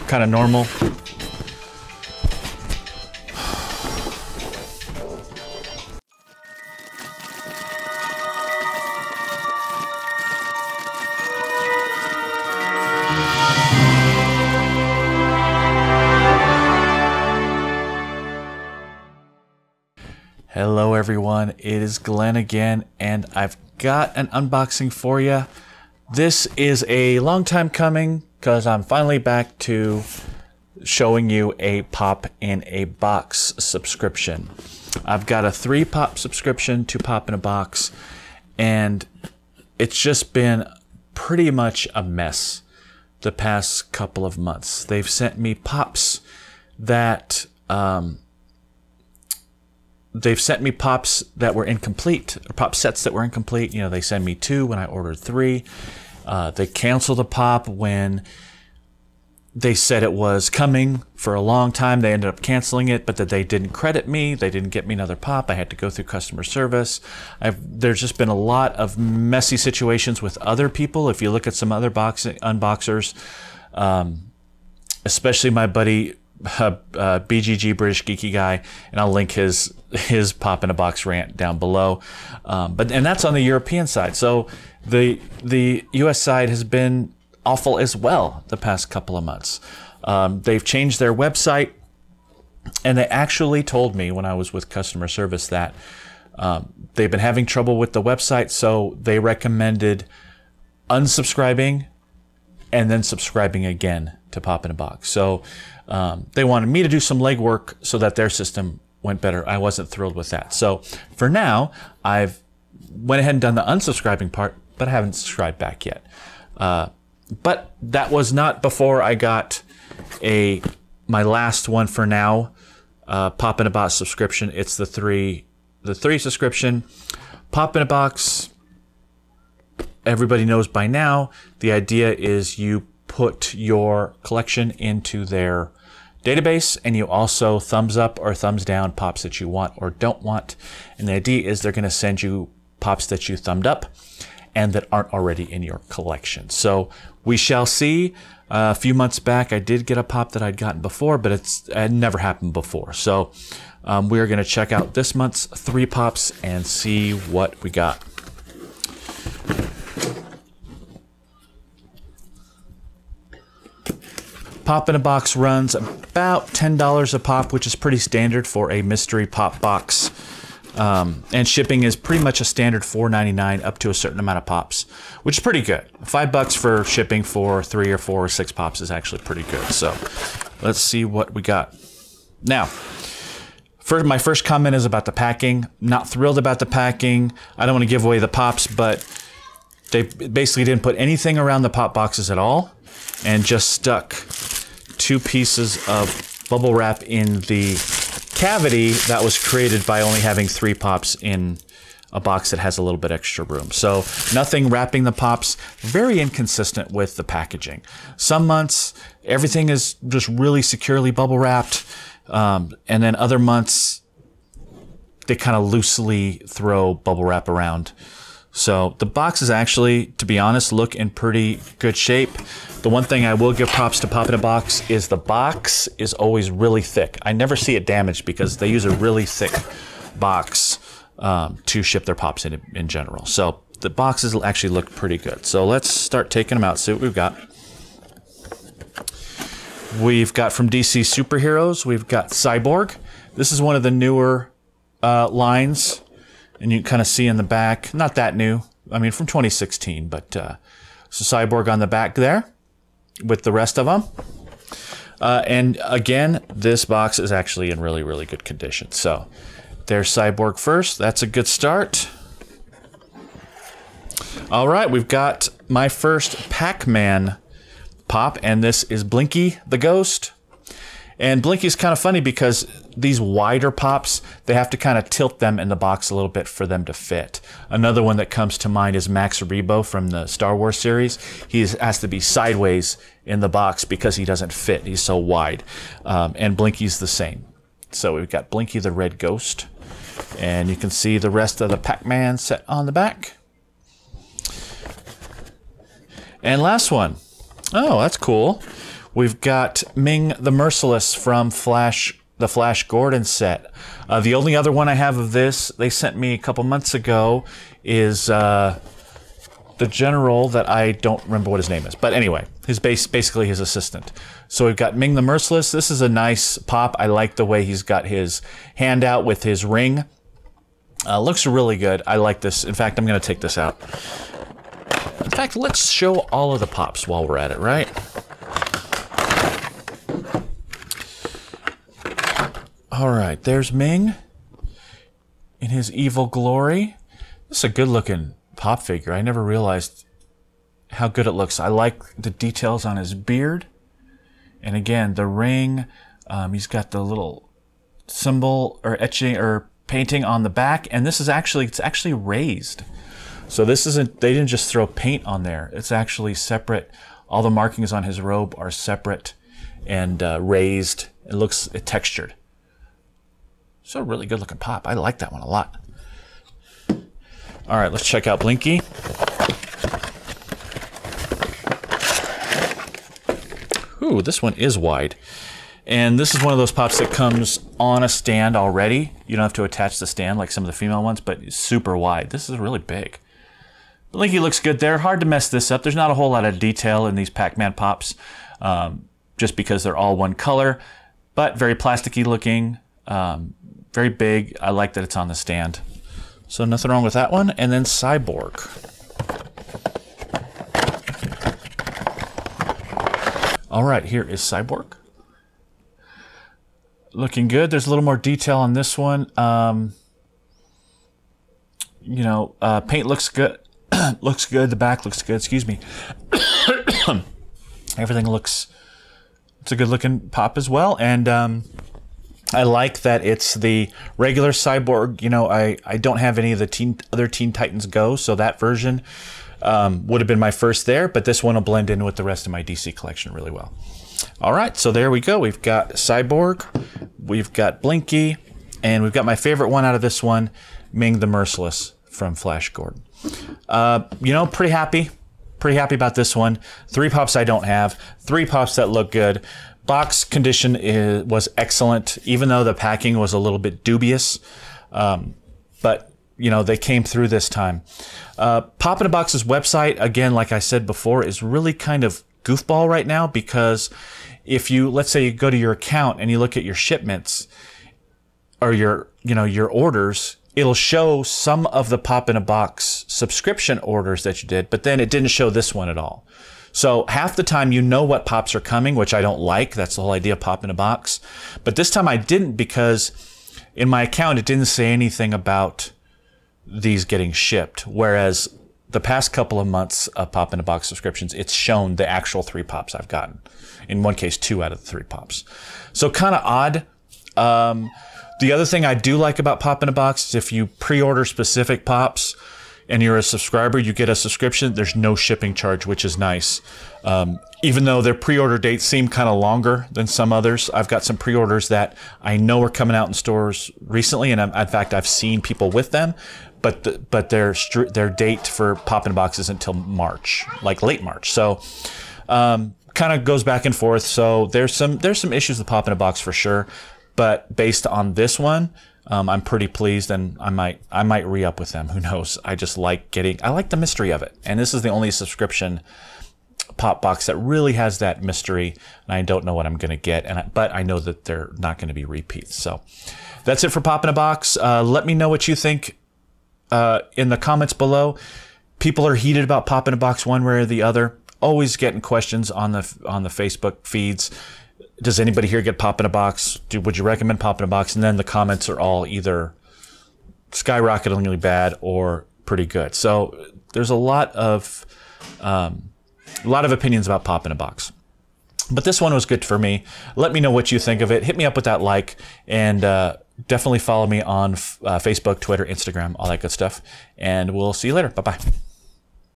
kind of normal. Hello everyone, it is Glenn again, and I've got an unboxing for you. This is a long time coming because I'm finally back to showing you a Pop in a Box subscription. I've got a 3 Pop subscription to Pop in a Box, and it's just been pretty much a mess the past couple of months. They've sent me Pops that were incomplete, or Pop sets that were incomplete. You know, they send me 2 when I ordered 3. They canceled a Pop when they said it was coming for a long time. They ended up canceling it, but that they didn't credit me. They didn't get me another Pop. I had to go through customer service. There's just been a lot of messy situations with other people. If you look at some other unboxers, especially my buddy, BGG, British Geeky Guy, and I'll link his Pop in a Box rant down below. And that's on the European side. So the US side has been awful as well the past couple of months. They've changed their website, and they actually told me when I was with customer service that they've been having trouble with the website, so they recommended unsubscribing and then subscribing again to Pop in a Box. So they wanted me to do some legwork so that their system went better. I wasn't thrilled with that. So for now, I've went ahead and done the unsubscribing part, but I haven't subscribed back yet. But that was not before I got my last one for now, Pop in a Box subscription. It's the 3 subscription. Pop in a Box, everybody knows by now, the idea is you put your collection into their database, and you also thumbs up or thumbs down Pops that you want or don't want. And the idea is they're going to send you Pops that you thumbed up and that aren't already in your collection. So we shall see. A few months back, I did get a Pop that I'd gotten before, but it had never happened before. So we're going to check out this month's 3 Pops and see what we got. Pop in a Box runs about $10 a pop, which is pretty standard for a mystery Pop box. And shipping is pretty much a standard $4.99 up to a certain amount of Pops, which is pretty good. $5 for shipping for 3 or 4 or 6 Pops is actually pretty good. So let's see what we got. Now, my first comment is about the packing. Not thrilled about the packing. I don't want to give away the Pops, but they basically didn't put anything around the Pop boxes at all, and just stuck 2 pieces of bubble wrap in the cavity that was created by only having 3 Pops in a box that has a little bit extra room. So nothing wrapping the Pops, very inconsistent with the packaging. Some months, everything is just really securely bubble wrapped, and then other months, they kind of loosely throw bubble wrap around. So the boxes actually, to be honest, look in pretty good shape. The one thing I will give props to Pop in a Box is the box is always really thick. I never see it damaged because they use a really thick box to ship their Pops in general. So the boxes actually look pretty good. So let's start taking them out, see what we've got. We've got from DC Superheroes, we've got Cyborg. This is one of the newer lines. And you can kind of see in the back, not that new, I mean from 2016, but so Cyborg on the back there with the rest of them. And again, this box is actually in really, really good condition. So there's Cyborg first. That's a good start. All right, we've got my first Pac-Man Pop, and this is Blinky the Ghost. And Blinky's kind of funny because these wider Pops, they have to kind of tilt them in the box a little bit for them to fit. Another one that comes to mind is Max Rebo from the Star Wars series. He has to be sideways in the box because he doesn't fit. He's so wide. And Blinky's the same. So we've got Blinky the Red Ghost. And you can see the rest of the Pac-Man set on the back. And last one. Oh, that's cool. We've got Ming the Merciless from the Flash Gordon set. The only other one I have of this, they sent me a couple months ago, is the general that I don't remember what his name is. But anyway, basically his assistant. So we've got Ming the Merciless. This is a nice pop. I like the way he's got his hand out with his ring. Looks really good. I like this. In fact, I'm going to take this out. In fact, let's show all of the pops while we're at it, right? All right, there's Ming in his evil glory. This is a good-looking pop figure. I never realized how good it looks. I like the details on his beard. And again, the ring, he's got the little symbol or etching or painting on the back. And this is it's actually raised. So this isn't, they didn't just throw paint on there. It's actually separate. All the markings on his robe are separate and raised. It looks textured. So a really good looking pop. I like that one a lot. All right, let's check out Blinky. Ooh, this one is wide. And this is one of those pops that comes on a stand already. You don't have to attach the stand like some of the female ones, but it's super wide. This is really big. Blinky looks good there. Hard to mess this up. There's not a whole lot of detail in these Pac-Man pops, just because they're all one color, but very plasticky looking. Very big. I like that it's on the stand. So nothing wrong with that one. And then Cyborg. All right, here is Cyborg. Looking good. There's a little more detail on this one. Paint looks good. Looks good. The back looks good. Excuse me. Everything looks... It's a good looking pop as well. And... I like that it's the regular Cyborg. You know, I don't have any of the other Teen Titans Go, so that version would have been my first there, but this one will blend in with the rest of my DC collection really well. All right, so there we go. We've got Cyborg, we've got Blinky, and we've got my favorite one out of this one, Ming the Merciless from Flash Gordon. Pretty happy about this one. 3 pops I don't have, 3 pops that look good. Box condition was excellent, even though the packing was a little bit dubious. But, they came through this time. Pop in a Box's website, again, like I said before, is really kind of goofball right now, because if let's say you go to your account and you look at your shipments or your orders, it'll show some of the Pop in a Box subscription orders that you did, but then it didn't show this one at all. So half the time you know what pops are coming, which I don't like. That's the whole idea of Pop in a Box. But this time I didn't, because in my account it didn't say anything about these getting shipped. Whereas the past couple of months of Pop in a Box subscriptions, it's shown the actual 3 pops I've gotten. In one case, 2 out of the 3 pops. So kind of odd. The other thing I do like about Pop in a Box is if you pre-order specific pops, and you're a subscriber, you get a subscription, there's no shipping charge, which is nice. Even though their pre-order dates seem kind of longer than some others, I've got some pre-orders that I know are coming out in stores recently, and in fact, I've seen people with them, but their date for Pop in a Box isn't until March, like late March. So kind of goes back and forth. So there's some issues with Pop in a Box for sure, but based on this one, I'm pretty pleased, and I might re-up with them. Who knows? I like the mystery of it. And this is the only subscription pop box that really has that mystery, and I don't know what I'm going to get, but I know that they're not going to be repeats. So that's it for Pop in a Box. Let me know what you think in the comments below. People are heated about Pop in a Box one way or the other. Always getting questions on the Facebook feeds. Does anybody here get Pop in a Box? Would you recommend Pop in a Box? And then the comments are all either skyrocketingly bad or pretty good. So there's a lot of opinions about Pop in a Box. But this one was good for me. Let me know what you think of it. Hit me up with that like, and definitely follow me on Facebook, Twitter, Instagram, all that good stuff. And we'll see you later. Bye-bye.